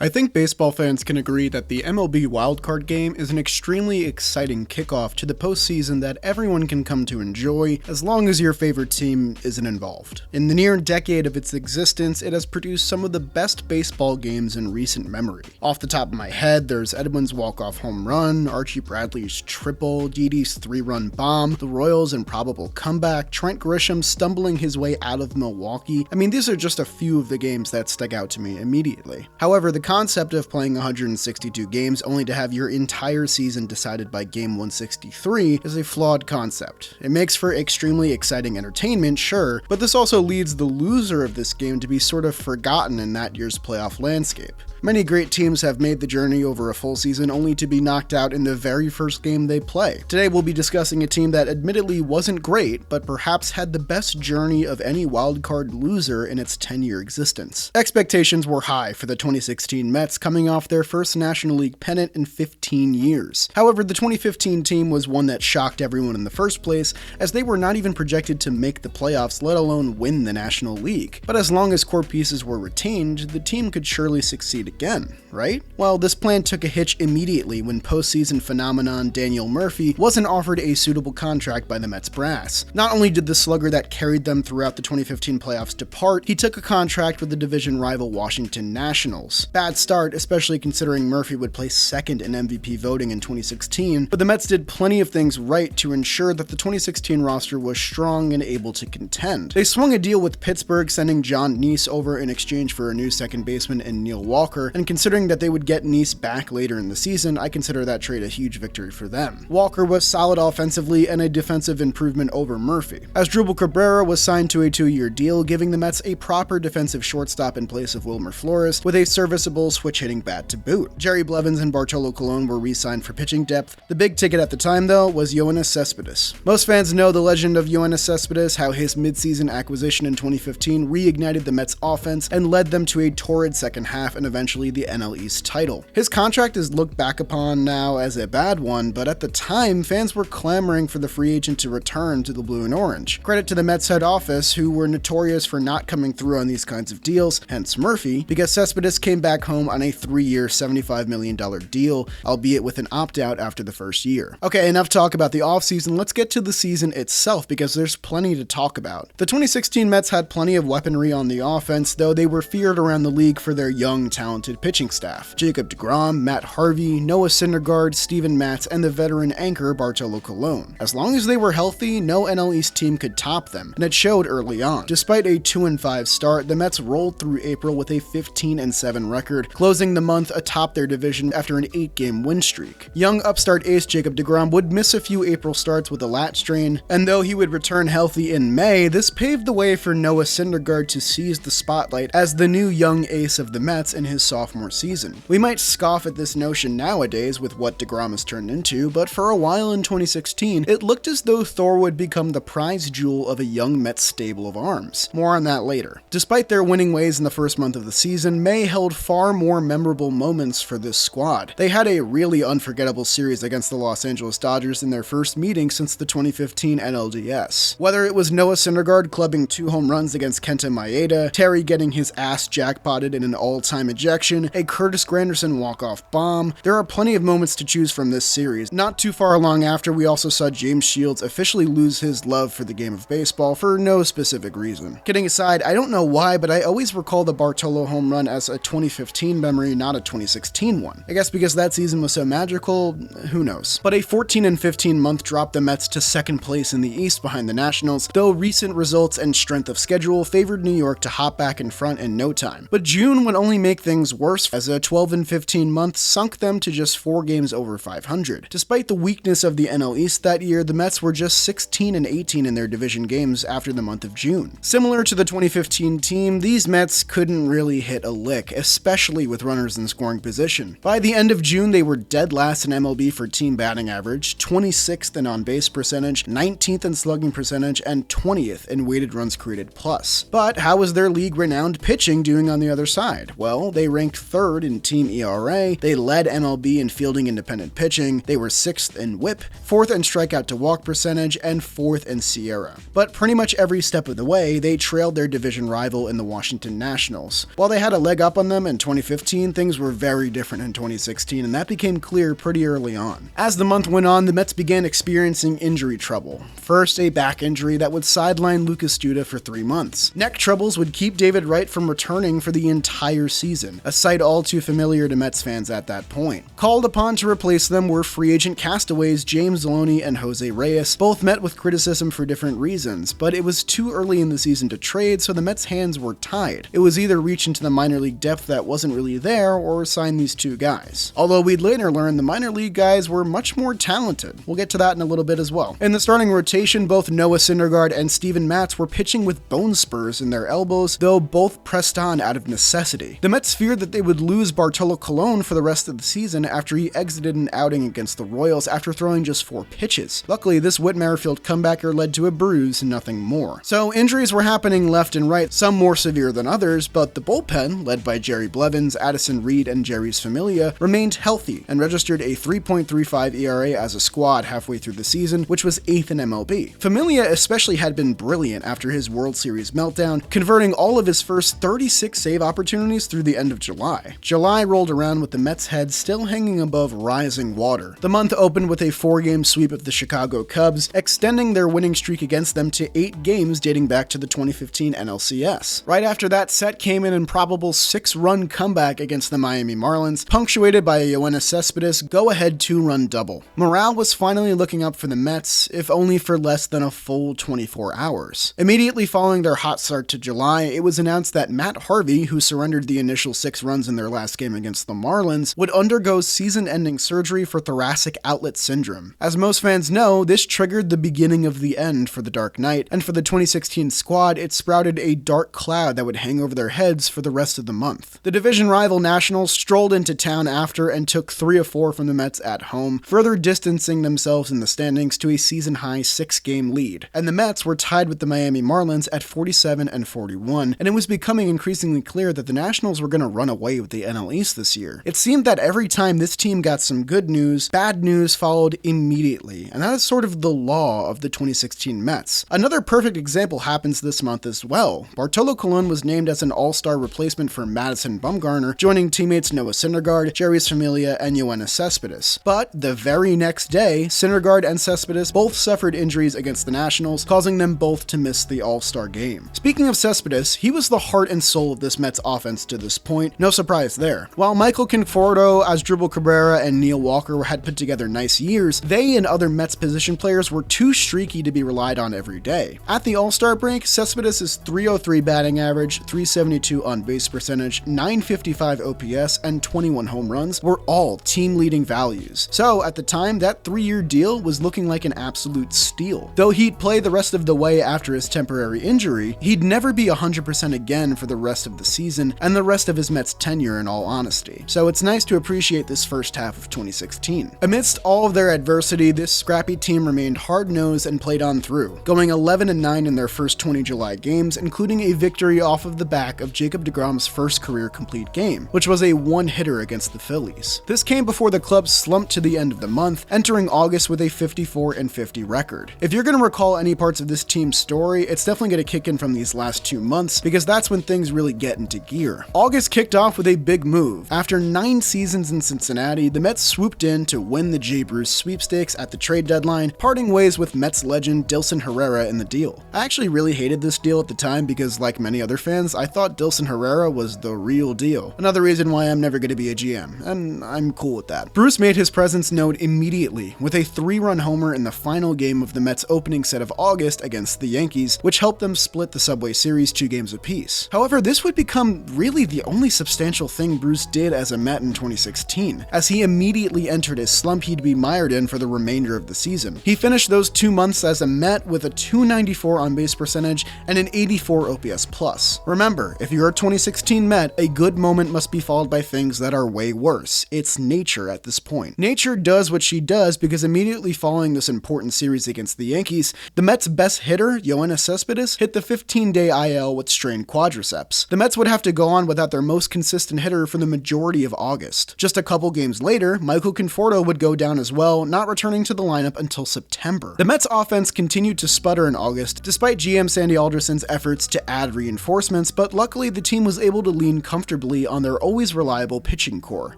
I think baseball fans can agree that the MLB wildcard game is an extremely exciting kickoff to the postseason that everyone can come to enjoy as long as your favorite team isn't involved. In the near decade of its existence, it has produced some of the best baseball games in recent memory. Off the top of my head, there's Edwin's walk-off home run, Archie Bradley's triple, Didi's three-run bomb, the Royals' improbable comeback, Trent Grisham stumbling his way out of Milwaukee. I mean, these are just a few of the games that stick out to me immediately. However, the concept of playing 162 games only to have your entire season decided by game 163 is a flawed concept. It makes for extremely exciting entertainment, sure, but this also leads the loser of this game to be sort of forgotten in that year's playoff landscape. Many great teams have made the journey over a full season only to be knocked out in the very first game they play. Today we'll be discussing a team that admittedly wasn't great, but perhaps had the best journey of any wildcard loser in its 10-year existence. Expectations were high for the 2016 Mets coming off their first National League pennant in 15 years. However, the 2015 team was one that shocked everyone in the first place, as they were not even projected to make the playoffs, let alone win the National League. But as long as core pieces were retained, the team could surely succeed again, right? Well, this plan took a hitch immediately when postseason phenomenon Daniel Murphy wasn't offered a suitable contract by the Mets brass. Not only did the slugger that carried them throughout the 2015 playoffs depart, he took a contract with the division rival Washington Nationals. Bad start, especially considering Murphy would place second in MVP voting in 2016, but the Mets did plenty of things right to ensure that the 2016 roster was strong and able to contend. They swung a deal with Pittsburgh, sending John Neese over in exchange for a new second baseman in Neil Walker, and considering that they would get Neese back later in the season, I consider that trade a huge victory for them. Walker was solid offensively and a defensive improvement over Murphy. Asdrubal Cabrera was signed to a 2-year deal, giving the Mets a proper defensive shortstop in place of Wilmer Flores, with a serviceable switch-hitting bat to boot. Jerry Blevins and Bartolo Colon were re-signed for pitching depth. The big ticket at the time, though, was Yoenis Cespedes. Most fans know the legend of Yoenis Cespedes, how his midseason acquisition in 2015 reignited the Mets offense and led them to a torrid second half and eventually the NL East title. His contract is looked back upon now as a bad one, but at the time, fans were clamoring for the free agent to return to the blue and orange. Credit to the Mets head office, who were notorious for not coming through on these kinds of deals, hence Murphy, because Cespedes came back home on a 3-year, $75 million deal, albeit with an opt-out after the first year. Okay, enough talk about the offseason, let's get to the season itself because there's plenty to talk about. The 2016 Mets had plenty of weaponry on the offense, though they were feared around the league for their young, talented pitching staff. Jacob deGrom, Matt Harvey, Noah Syndergaard, Steven Matz, and the veteran anchor Bartolo Colon. As long as they were healthy, no NL East team could top them, and it showed early on. Despite a 2-5 start, the Mets rolled through April with a 15-7 record, closing the month atop their division after an 8-game win streak. Young upstart ace Jacob deGrom would miss a few April starts with a lat strain, and though he would return healthy in May, this paved the way for Noah Syndergaard to seize the spotlight as the new young ace of the Mets in his sophomore season. We might scoff at this notion nowadays with what deGrom has turned into, but for a while in 2016, it looked as though Thor would become the prize jewel of a young Mets stable of arms. More on that later. Despite their winning ways in the first month of the season, May held far more memorable moments for this squad. They had a really unforgettable series against the Los Angeles Dodgers in their first meeting since the 2015 NLDS. Whether it was Noah Syndergaard clubbing 2 home runs against Kenta Maeda, Terry getting his ass jackpotted in an all-time ejection, a Curtis Granderson walk-off bomb, there are plenty of moments to choose from this series. Not too far along after, we also saw James Shields officially lose his love for the game of baseball for no specific reason. Kidding aside, I don't know why, but I always recall the Bartolo home run as a 2015 memory, not a 2016 one. I guess because that season was so magical, who knows. But a 14-15 month dropped the Mets to second place in the East behind the Nationals, though recent results and strength of schedule favored New York to hop back in front in no time. But June would only make things worse, as a 12-15 month sunk them to just 4 games over 500. Despite the weakness of the NL East that year, the Mets were just 16-18 in their division games after the month of June. Similar to the 2015 team, these Mets couldn't really hit a lick, especially with runners in scoring position. By the end of June, they were dead last in MLB for team batting average, 26th in on-base percentage, 19th in slugging percentage, and 20th in weighted runs created plus. But how was their league-renowned pitching doing on the other side? Well, they ranked 3rd in team ERA, they led MLB in fielding independent pitching, they were 6th in WHIP, 4th in strikeout to walk percentage, and 4th in SIERA. But pretty much every step of the way, they trailed their division rival in the Washington Nationals. While they had a leg up on them in 2015, things were very different in 2016, and that became clear pretty early on. As the month went on, the Mets began experiencing injury trouble. First, a back injury that would sideline Lucas Duda for 3 months. Neck troubles would keep David Wright from returning for the entire season, a sight all too familiar to Mets fans at that point. Called upon to replace them were free agent castaways James Deloney and Jose Reyes, both met with criticism for different reasons, but it was too early in the season to trade, so the Mets' hands were tied. It was either reach into the minor league depth that wasn't really there, or sign these two guys. Although we'd later learn the minor league guys were much more talented. We'll get to that in a little bit as well. In the starting rotation, both Noah Syndergaard and Steven Matz were pitching with bone spurs in their elbows, though both pressed on out of necessity. The Mets feared that they would lose Bartolo Colon for the rest of the season after he exited an outing against the Royals after throwing just 4 pitches. Luckily, this Whit Merrifield comebacker led to a bruise and nothing more. So injuries were happening left and right, some more severe than others, but the bullpen, led by Jerry Blevins, Addison Reed, and Jerry's Familia, remained healthy and registered a 3.35 ERA as a squad halfway through the season, which was 8th in MLB. Familia especially had been brilliant after his World Series meltdown, converting all of his first 36 save opportunities through the end of July. July rolled around with the Mets' head still hanging above rising water. The month opened with a 4-game sweep of the Chicago Cubs, extending their winning streak against them to 8 games dating back to the 2015 NLCS. Right after that set came an improbable 6-run comeback against the Miami Marlins, punctuated by a Yoenis Cespedes go-ahead 2-run double. Morale was finally looking up for the Mets, if only for less than a full 24 hours. Immediately following their hot start to July, it was announced that Matt Harvey, who surrendered the initial 6 runs in their last game against the Marlins, would undergo season-ending surgery for thoracic outlet syndrome. As most fans know, this triggered the beginning of the end for the Dark Knight, and for the 2016 squad, it sprouted a dark cloud that would hang over their heads for the rest of the month. The division rival Nationals strolled into town after and took 3 of 4 from the Mets at home, further distancing themselves in the standings to a season-high 6-game lead. And the Mets were tied with the Miami Marlins at 47 and 41, and it was becoming increasingly clear that the Nationals were going to run away with the NL East this year. It seemed that every time this team got some good news, bad news followed immediately, and that is sort of the law of the 2016 Mets. Another perfect example happens this month as well. Bartolo Colon was named as an all-star replacement for Madison Bumgarner, joining teammates Noah Syndergaard, Jerry's Familia, and Yoenis Cespedes. But the very next day, Syndergaard and Cespedes both suffered injuries against the Nationals, causing them both to miss the all-star game. Speaking of Cespedes, he was the heart and soul of this Mets offense to this point, no surprise there. While Michael Conforto, Asdrubal Cabrera, and Neil Walker had put together nice years, they and other Mets position players were too streaky to be relied on every day. At the all-star break, Cespedes' .303 batting average, .372 on-base percentage, .955 OPS, and 21 home runs were all team-leading values. So, at the time, that 3-year deal was looking like an absolute steal. Though he'd play the rest of the way after his temporary injury, he'd never be 100% again for the rest of the season and the rest of his Mets tenure in all honesty. So it's nice to appreciate this first half of 2016. Amidst all of their adversity, this scrappy team remained hard-nosed and played on through, going 11-9 in their first 20 July games, including a victory off of the back of Jacob deGrom's first career complete game, which was a one-hitter against the Phillies. This came before the club slumped to the end of the month, entering August with a 54-50 record. If you're going to recall any parts of this team's story, it's definitely going to kick in from these last 2 months, because that's when things really get into gear. August kicked off with a big move. After 9 seasons in Cincinnati, the Mets swooped in to win the Jay Bruce sweepstakes at the trade deadline, parting ways with Mets legend Dilson Herrera in the deal. I actually really hated this deal at the time because, like many other fans, I thought Dilson Herrera was the real deal. Another reason why I'm never going to be a GM, and I'm cool with that. Bruce made his presence known immediately with a 3-run homer in the final game of the Mets' opening set of August against the Yankees, which helped them split the Subway Series 2 games apiece. However, this would become really the only substantial thing Bruce did as a Met in 2016, as he immediately entered a slump he'd be mired in for the remainder of the season. He finished those 2 months as a Met with a .294 on-base percentage and an .84 OPS+. Remember, if you're a 2016 Met, a good moment must be followed by things that are way worse. It's nature at this point. Nature does what she does because immediately following this important series against the Yankees, the Mets' best hitter, Yoenis Cespedes, hit the 15-day IL with strained quadriceps. The Mets would have to go on without their most most consistent hitter for the majority of August. Just a couple games later, Michael Conforto would go down as well, not returning to the lineup until September. The Mets offense continued to sputter in August, despite GM Sandy Alderson's efforts to add reinforcements, but luckily the team was able to lean comfortably on their always reliable pitching core.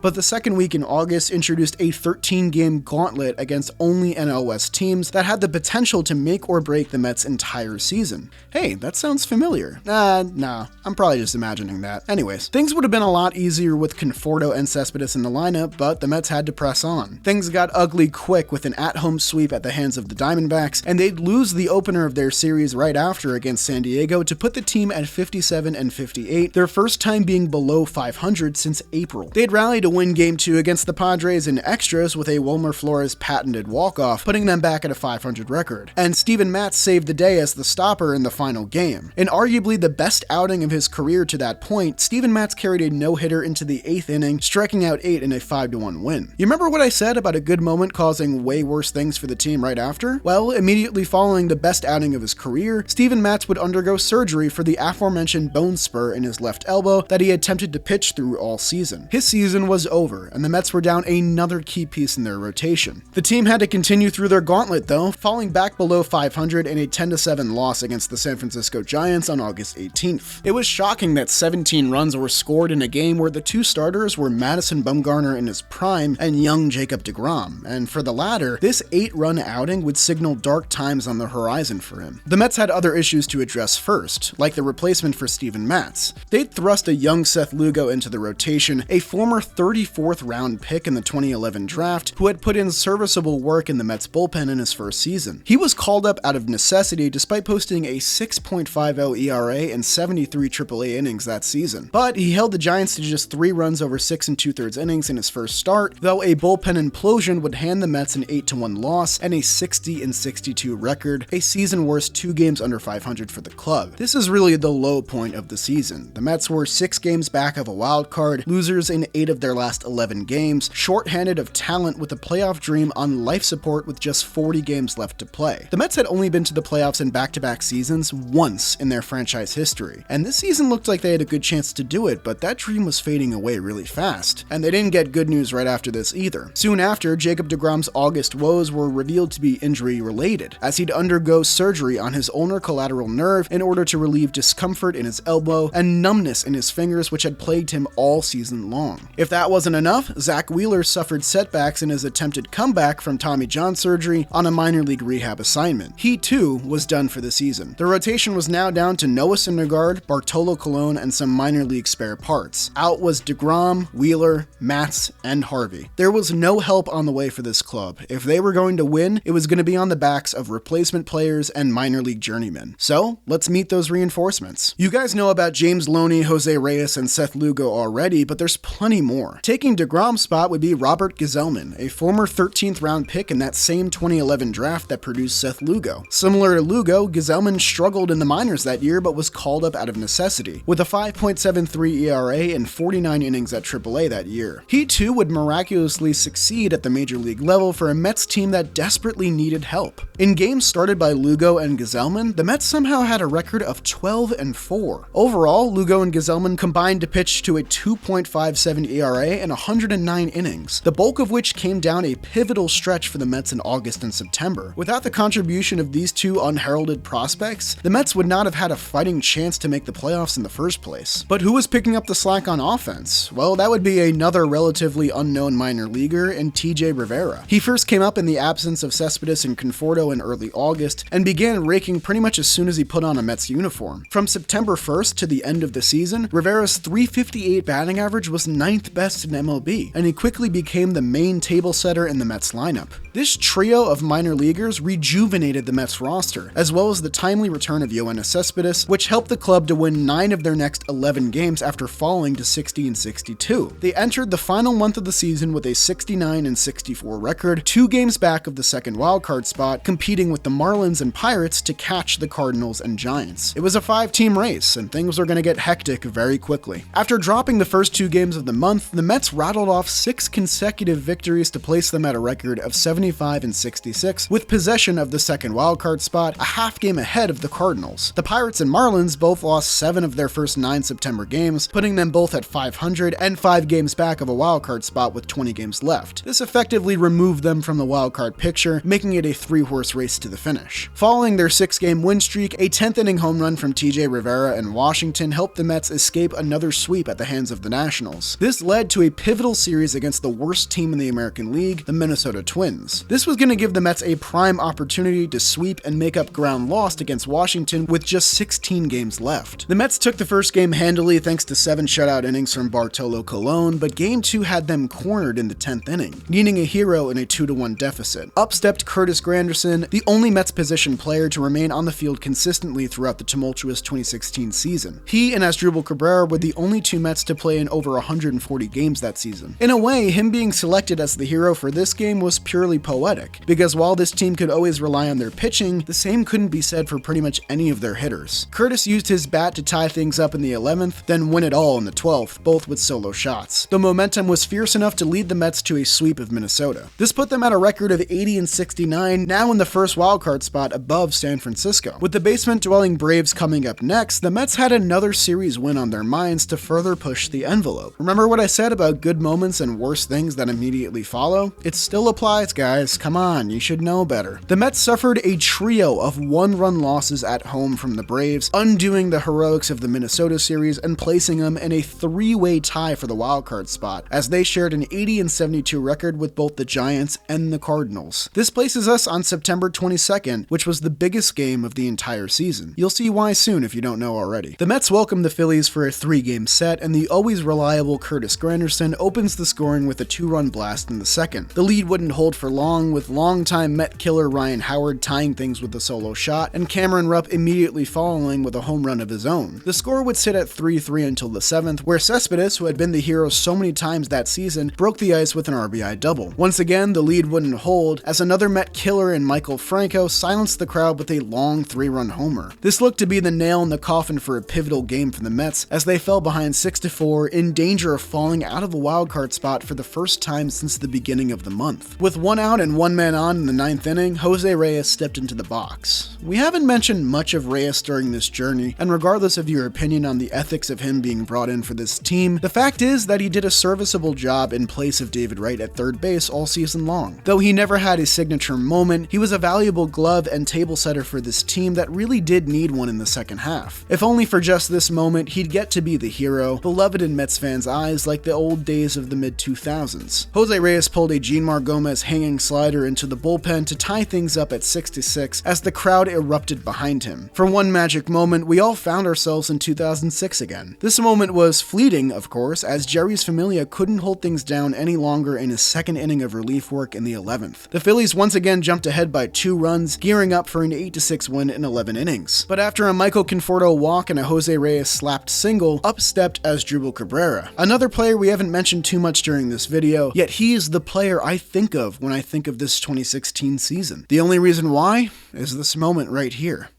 But the second week in August introduced a 13-game gauntlet against only NL West teams that had the potential to make or break the Mets' entire season. Hey, that sounds familiar. Nah, I'm probably just imagining that. Anyways, things would have been a lot easier with Conforto and Cespedes in the lineup, but the Mets had to press on. Things got ugly quick with an at-home sweep at the hands of the Diamondbacks, and they'd lose the opener of their series right after against San Diego to put the team at 57-58, their first time being below 500 since April. They'd rally to win Game 2 against the Padres in extras with a Wilmer Flores patented walk-off, putting them back at a 500 record. And Steven Matz saved the day as the stopper in the final game. In arguably the best outing of his career to that point, Steven Matz carried a no-hitter into the 8th inning, striking out 8 in a 5-1 win. You remember what I said about a good moment causing way worse things for the team right after? Well, immediately following the best outing of his career, Steven Matz would undergo surgery for the aforementioned bone spur in his left elbow that he attempted to pitch through all season. His season was over, and the Mets were down another key piece in their rotation. The team had to continue through their gauntlet though, falling back below 500 in a 10-7 loss against the San Francisco Giants on August 18th. It was shocking that 17 runs were scored in a game where the two starters were Madison Bumgarner in his prime and young Jacob deGrom, and for the latter, this 8-run outing would signal dark times on the horizon for him. The Mets had other issues to address first, like the replacement for Steven Matz. They'd thrust a young Seth Lugo into the rotation, a former 34th round pick in the 2011 draft who had put in serviceable work in the Mets bullpen in his first season. He was called up out of necessity despite posting a 6.50 ERA and 73 AAA innings that season. But he held the Giants to just 3 runs over 6 2/3 innings in his first start, though a bullpen implosion would hand the Mets an 8-1 loss and a 60-62 record, a season worst 2 games under 500 for the club. This is really the low point of the season. The Mets were 6 games back of a wild card, losers in 8 of their last 11 games, shorthanded of talent with a playoff dream on life support with just 40 games left to play. The Mets had only been to the playoffs in back-to-back seasons once in their franchise history, and this season looked like they had a good chance to do it, but that dream was fading away really fast. And they didn't get good news right after this either. Soon after, Jacob deGrom's August woes were revealed to be injury-related, as he'd undergo surgery on his ulnar collateral nerve in order to relieve discomfort in his elbow and numbness in his fingers which had plagued him all season long. If that wasn't enough, Zach Wheeler suffered setbacks in his attempted comeback from Tommy John surgery on a minor league rehab assignment. He too was done for the season. The rotation was now down to Noah Syndergaard, Bartolo Colon, and some minor league spare parts. Out was deGrom, Wheeler, Matz, and Harvey. There was no help on the way for this club. If they were going to win, it was going to be on the backs of replacement players and minor league journeymen. So, let's meet those reinforcements. You guys know about James Loney, Jose Reyes, and Seth Lugo already, but there's plenty more. Taking deGrom's spot would be Robert Gsellman, a former 13th round pick in that same 2011 draft that produced Seth Lugo. Similar to Lugo, Gsellman struggled in the minors that year but was called up out of necessity, with a 5.73 ERA and 49 innings at AAA that year. He too would miraculously succeed at the major league level for a Mets team that desperately needed help. In games started by Lugo and Gsellman, the Mets somehow had a record of 12-4. Overall, Lugo and Gsellman combined to pitch to a 2.57 ERA and 109 innings, the bulk of which came down a pivotal stretch for the Mets in August and September. Without the contribution of these two unheralded prospects, the Mets would not have had a fighting chance to make the playoffs in the first place. But who was picking up the slack on offense? Well, that would be another relatively unknown minor leaguer in TJ Rivera. He first came up in the absence of Cespedes and Conforto in early August and began raking pretty much as soon as he put on a Mets uniform. From September 1st to the end of the season, Rivera's .358 batting average was 9th best in MLB, and he quickly became the main table setter in the Mets lineup. This trio of minor leaguers rejuvenated the Mets roster, as well as the timely return of Yoenis Cespedes, which helped the club to win 9 of their next 11 games after falling to 60-62. They entered the final month of the season with a 69-64 record, 2 games back of the second wildcard spot, competing with the Marlins and Pirates to catch the Cardinals and Giants. It was a 5-team race, and things were going to get hectic very quickly. After dropping the first 2 games of the month, the Mets rattled off 6 consecutive victories to place them at a record of 75-66, with possession of the second wildcard spot, a half game ahead of the Cardinals. The Pirates and Marlins both lost 7 of their first 9 September games, games, putting them both at 500 and 5 games back of a wildcard spot with 20 games left. This effectively removed them from the wildcard picture, making it a 3-horse race to the finish. Following their 6-game win streak, a 10th inning home run from TJ Rivera in Washington helped the Mets escape another sweep at the hands of the Nationals. This led to a pivotal series against the worst team in the American League, the Minnesota Twins. This was going to give the Mets a prime opportunity to sweep and make up ground lost against Washington with just 16 games left. The Mets took the first game handily thanks to 7 shutout innings from Bartolo Colon, but Game 2 had them cornered in the 10th inning, needing a hero in a 2-1 deficit. Up stepped Curtis Granderson, the only Mets position player to remain on the field consistently throughout the tumultuous 2016 season. He and Asdrubal Cabrera were the only 2 Mets to play in over 140 games that season. In a way, him being selected as the hero for this game was purely poetic, because while this team could always rely on their pitching, the same couldn't be said for pretty much any of their hitters. Curtis used his bat to tie things up in the 11th, then win it all in the 12th, both with solo shots. The momentum was fierce enough to lead the Mets to a sweep of Minnesota. This put them at a record of 80-69, now in the first wildcard spot above San Francisco. With the basement-dwelling Braves coming up next, the Mets had another series win on their minds to further push the envelope. Remember what I said about good moments and worse things that immediately follow? It still applies, guys. Come on, you should know better. The Mets suffered a trio of 1-run losses at home from the Braves, undoing the heroics of the Minnesota series and placing them in a 3-way tie for the wildcard spot, as they shared an 80-72 record with both the Giants and the Cardinals. This places us on September 22nd, which was the biggest game of the entire season. You'll see why soon if you don't know already. The Mets welcomed the Phillies for a 3-game set, and the always reliable Curtis Granderson opens the scoring with a 2-run blast in the second. The lead wouldn't hold for long, with longtime Met killer Ryan Howard tying things with a solo shot, and Cameron Rupp immediately following with a home run of his own. The score would sit at 3-3 until the 7th, where Cespedes, who had been the hero so many times that season, broke the ice with an RBI double. Once again, the lead wouldn't hold, as another Met killer in Michael Franco silenced the crowd with a long 3-run homer. This looked to be the nail in the coffin for a pivotal game for the Mets, as they fell behind 6-4, in danger of falling out of the wildcard spot for the first time since the beginning of the month. With 1 out and 1 man on in the 9th inning, Jose Reyes stepped into the box. We haven't mentioned much of Reyes during this journey, and regardless of your opinion on the ethics of him being brought in for this team, the fact is that he did a serviceable job in place of David Wright at third base all season long. Though he never had his signature moment, he was a valuable glove and table setter for this team that really did need one in the second half. If only for just this moment, he'd get to be the hero, beloved in Mets fans' eyes like the old days of the mid-2000s. Jose Reyes pulled a Jeanmar Gomez hanging slider into the bullpen to tie things up at 6-6 as the crowd erupted behind him. For one magic moment, we all found ourselves in 2006 again. This moment was fleeting, of course, as Jerry's Familia couldn't hold things down any longer in his second inning of relief work in the 11th. The Phillies once again jumped ahead by 2 runs, gearing up for an 8-6 win in 11 innings. But after a Michael Conforto walk and a Jose Reyes slapped single, up stepped Asdrubal Cabrera. Another player we haven't mentioned too much during this video, yet he is the player I think of when I think of this 2016 season. The only reason why is this moment right here.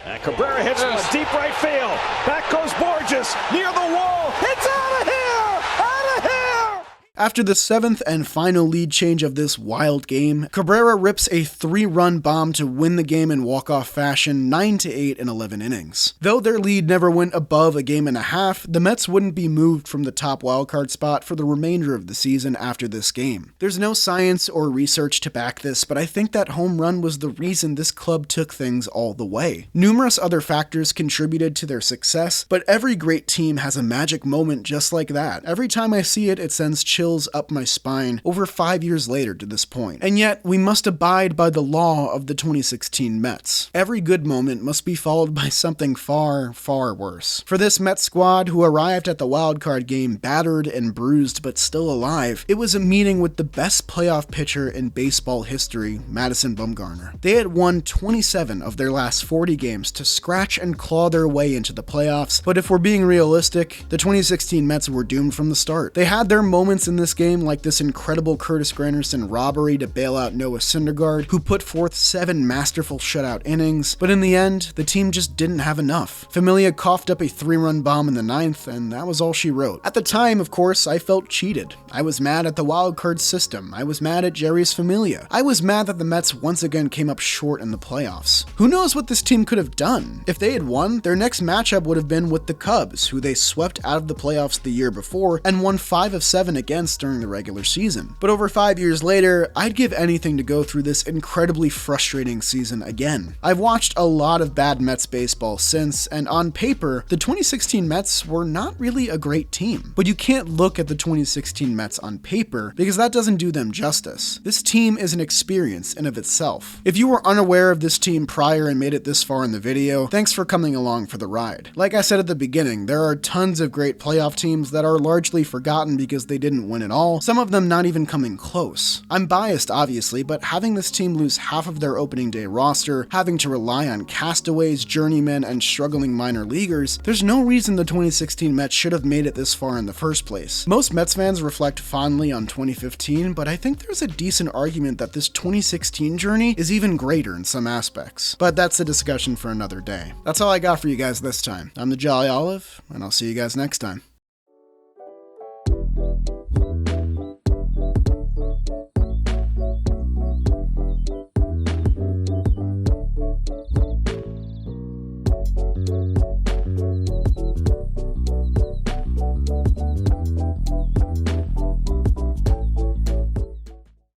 And Cabrera hits one deep right field. Back goes Borges, near the wall. It's out of here! Out of here! After the 7th and final lead change of this wild game, Cabrera rips a 3-run bomb to win the game in walk-off fashion 9-8 in 11 innings. Though their lead never went above a game and a half, the Mets wouldn't be moved from the top wildcard spot for the remainder of the season after this game. There's no science or research to back this, but I think that home run was the reason this club took things all the way. Numerous other factors contributed to their success, but every great team has a magic moment just like that. Every time I see it, it sends chills up my spine over 5 years later to this point. And yet, we must abide by the law of the 2016 Mets. Every good moment must be followed by something far, far worse. For this Mets squad, who arrived at the wildcard game battered and bruised but still alive, it was a meeting with the best playoff pitcher in baseball history, Madison Bumgarner. They had won 27 of their last 40 games to scratch and claw their way into the playoffs, but if we're being realistic, the 2016 Mets were doomed from the start. They had their moments in this game, like this incredible Curtis Granderson robbery to bail out Noah Syndergaard, who put forth 7 masterful shutout innings, but in the end, the team just didn't have enough. Familia coughed up a 3-run bomb in the 9th, and that was all she wrote. At the time, of course, I felt cheated. I was mad at the wildcard system. I was mad at Jerry's Familia. I was mad that the Mets once again came up short in the playoffs. Who knows what this team could have done? If they had won, their next matchup would have been with the Cubs, who they swept out of the playoffs the year before and won 5 of 7 against during the regular season. But over 5 years later, I'd give anything to go through this incredibly frustrating season again. I've watched a lot of bad Mets baseball since, and on paper, the 2016 Mets were not really a great team. But you can't look at the 2016 Mets on paper because that doesn't do them justice. This team is an experience in of itself. If you were unaware of this team prior and made it this far in the video, thanks for coming along for the ride. Like I said at the beginning, there are tons of great playoff teams that are largely forgotten because they didn't win at all, some of them not even coming close. I'm biased, obviously, but having this team lose half of their opening day roster, having to rely on castaways, journeymen, and struggling minor leaguers, there's no reason the 2016 Mets should have made it this far in the first place. Most Mets fans reflect fondly on 2015, but I think there's a decent argument that this 2016 journey is even greater in some aspects. But that's a discussion for another day. That's all I got for you guys this time. I'm the Jolly Olive, and I'll see you guys next time.